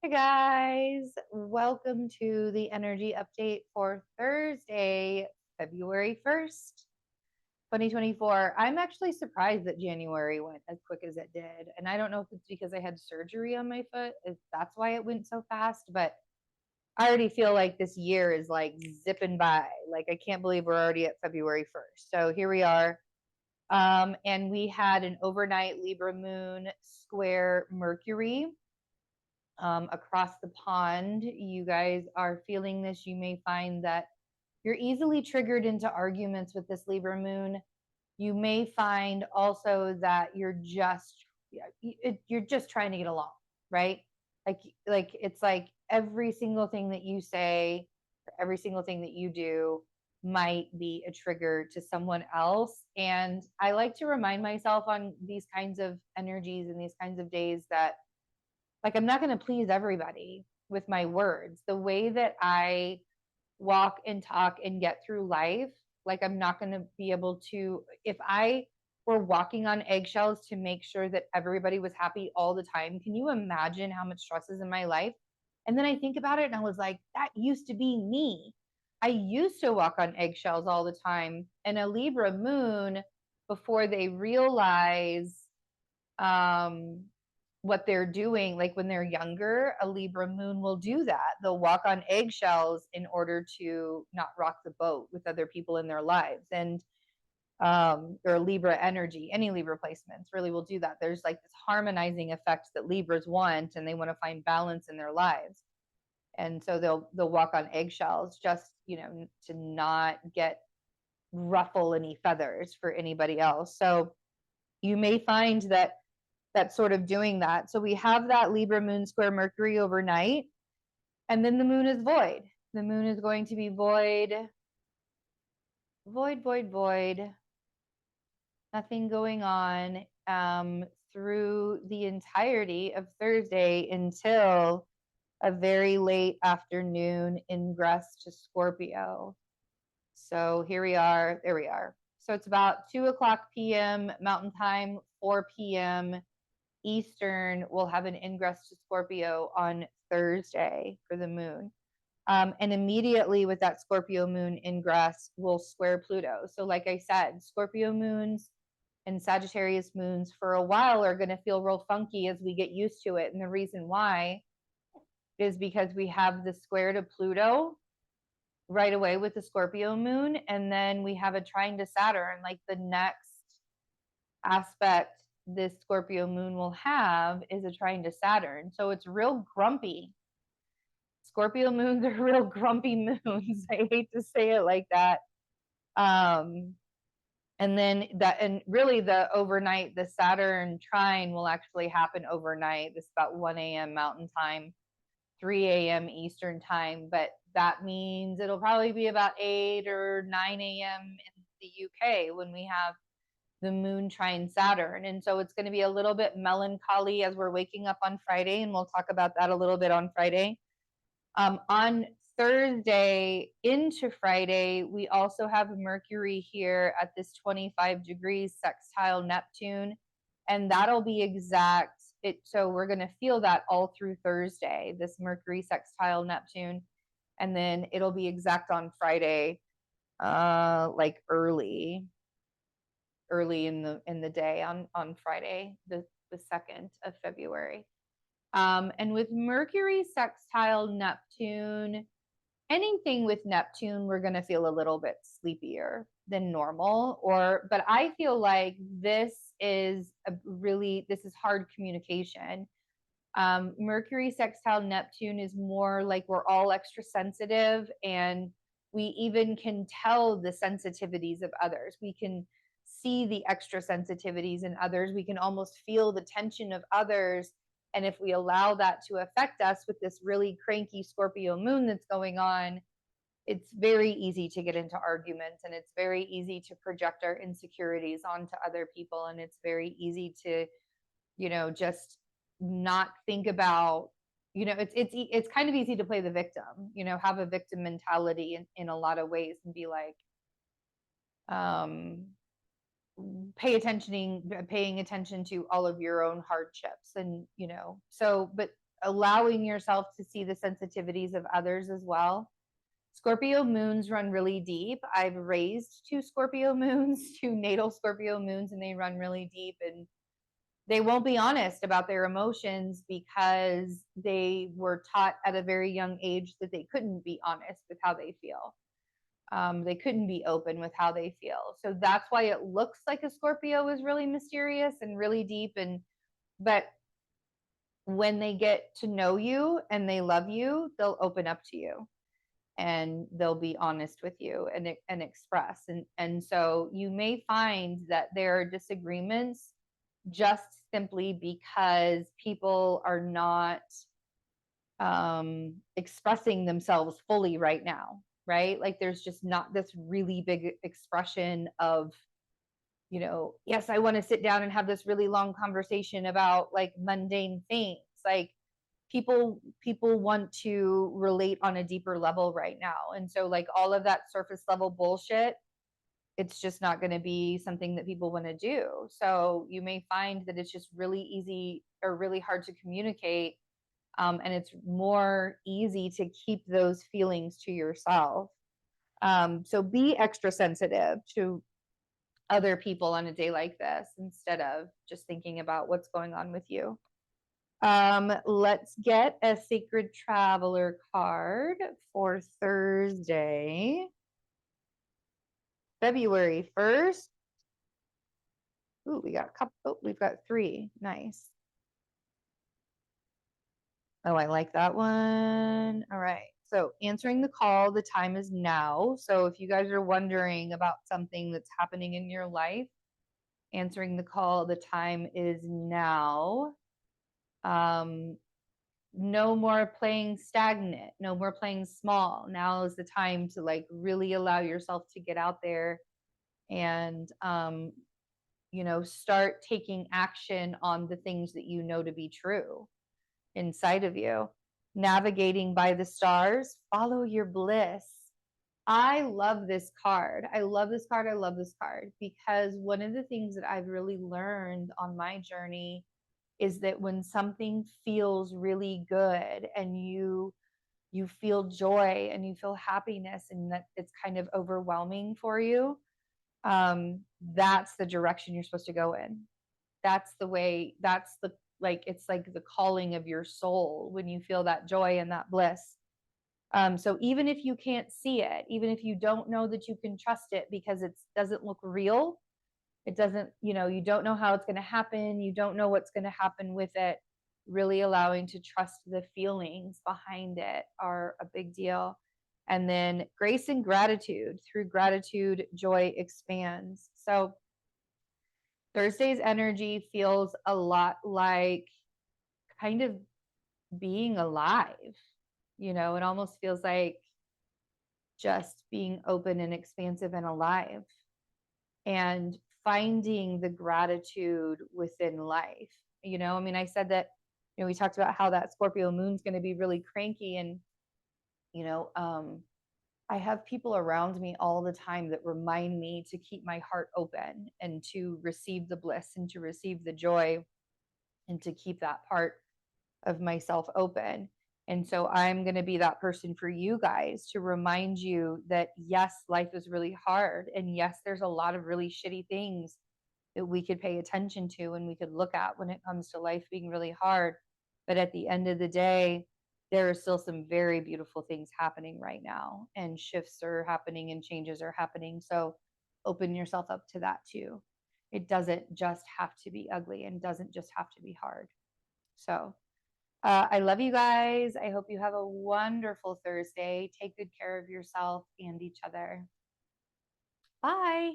Hi guys, welcome to the energy update for Thursday, February 1st, 2024. I'm actually surprised that January went as quick as it did. And I don't know if it's because I had surgery on my foot, if that's why it went so fast, but I already feel like this year is like zipping by. Like I can't believe we're already at February 1st. So here we are. And we had an overnight Libra Moon square Mercury across the pond. You guys are feeling this. You may find that you're easily triggered into arguments with this Libra Moon. You may find also that you're just trying to get along, right? Like it's like every single thing that you say, or every single thing that you do might be a trigger to someone else. And I like to remind myself on these kinds of energies and these kinds of days that like I'm not going to please everybody with my words. The way that I walk and talk and get through life, like I'm not going to be able to, if I were walking on eggshells to make sure that everybody was happy all the time, can you imagine how much stress is in my life? And then I think about it and I was like, that used to be me. I used to walk on eggshells all the time. And a Libra moon, before they realize um what they're doing, like when they're younger, a Libra moon will do that. They'll walk on eggshells in order to not rock the boat with other people in their lives. And or Libra energy, any Libra placements really will do that. There's like this harmonizing effect that Libras want, and they want to find balance in their lives. And so they'll walk on eggshells just, to not get ruffle any feathers for anybody else. So you may find that that's sort of doing that. So we have that Libra moon square Mercury overnight, and then the moon is void. The moon is going to be void, void, void, void. Nothing going on through the entirety of Thursday until a very late afternoon ingress to Scorpio. So here we are. There we are. So it's about 2:00 p.m. Mountain Time, 4 p.m. Eastern. We'll have an ingress to Scorpio on Thursday for the moon. And immediately with that Scorpio moon ingress, we'll square Pluto. So, like I said, Scorpio moons and Sagittarius moons for a while are going to feel real funky as we get used to it. And the reason why is because we have the square to Pluto right away with the Scorpio moon. And then we have a trine to Saturn, like the next aspect this Scorpio moon will have is a trine to Saturn. So it's real grumpy. Scorpio moons are real grumpy moons. I hate to say it like that. And then and really the overnight, the Saturn trine will actually happen overnight. This about 1 a.m. Mountain Time, 3 a.m. Eastern Time. But that means it'll probably be about 8 or 9 a.m. in the UK when we have the moon trine Saturn. And so it's going to be a little bit melancholy as we're waking up on Friday. And we'll talk about that a little bit on Friday. On Thursday into Friday, we also have Mercury here at this 25 degrees sextile Neptune. And that'll be exact. So we're going to feel that all through Thursday, this Mercury sextile Neptune. And then it'll be exact on Friday, like early in the day on Friday, the 2nd of February. And with Mercury sextile Neptune, anything with Neptune, we're going to feel a little bit sleepier than normal. But I feel like this is hard communication. Mercury sextile Neptune is more like we're all extra sensitive, and we even can tell the sensitivities of others. We can see the extra sensitivities in others. We can almost feel the tension of others. And if we allow that to affect us with this really cranky Scorpio moon that's going on, it's very easy to get into arguments, and it's very easy to project our insecurities onto other people. And it's very easy to, just not think about, it's kind of easy to play the victim, have a victim mentality in a lot of ways and be like, paying attention to all of your own hardships. And, but allowing yourself to see the sensitivities of others as well. Scorpio moons run really deep. I've raised 2 Scorpio moons, 2 natal Scorpio moons, and they run really deep, and they won't be honest about their emotions because they were taught at a very young age that they couldn't be honest with how they feel. They couldn't be open with how they feel. So that's why it looks like a Scorpio is really mysterious and really deep. But when they get to know you and they love you, they'll open up to you and they'll be honest with you and express. And so you may find that there are disagreements just simply because people are not expressing themselves fully right now, right? Like there's just not this really big expression of, yes, I want to sit down and have this really long conversation about like mundane things. Like people want to relate on a deeper level right now. And so like all of that surface level bullshit, it's just not going to be something that people want to do. So you may find that it's just really easy or really hard to communicate. And it's more easy to keep those feelings to yourself. So be extra sensitive to other people on a day like this instead of just thinking about what's going on with you. Let's get a sacred traveler card for Thursday, February 1st. Ooh, we got a couple. Oh, we've got 3. Nice. Oh, I like that one. All right. So answering the call, the time is now. So if you guys are wondering about something that's happening in your life, answering the call, the time is now. No more playing stagnant, no more playing small. Now is the time to like really allow yourself to get out there and start taking action on the things that you know to be true inside of you. Navigating by the stars, follow your bliss. I love this card. I love this card. I love this card because one of the things that I've really learned on my journey is that when something feels really good and you feel joy and you feel happiness and that it's kind of overwhelming for you, that's the direction you're supposed to go in. That's the way, that's the, like, it's like the calling of your soul when you feel that joy and that bliss. So even if you can't see it, even if you don't know that you can trust it because it doesn't look real, it doesn't, you don't know how it's going to happen, you don't know what's going to happen with it, really allowing to trust the feelings behind it are a big deal. And then grace and gratitude. Through gratitude, joy expands. So Thursday's energy feels a lot like kind of being alive. It almost feels like just being open and expansive and alive and finding the gratitude within life. I said that, we talked about how that Scorpio moon's going to be really cranky. And, I have people around me all the time that remind me to keep my heart open and to receive the bliss and to receive the joy and to keep that part of myself open. And so I'm going to be that person for you guys to remind you that yes, life is really hard. And yes, there's a lot of really shitty things that we could pay attention to and we could look at when it comes to life being really hard. But at the end of the day, there are still some very beautiful things happening right now, and shifts are happening and changes are happening. So open yourself up to that too. It doesn't just have to be ugly and doesn't just have to be hard. So I love you guys. I hope you have a wonderful Thursday. Take good care of yourself and each other. Bye.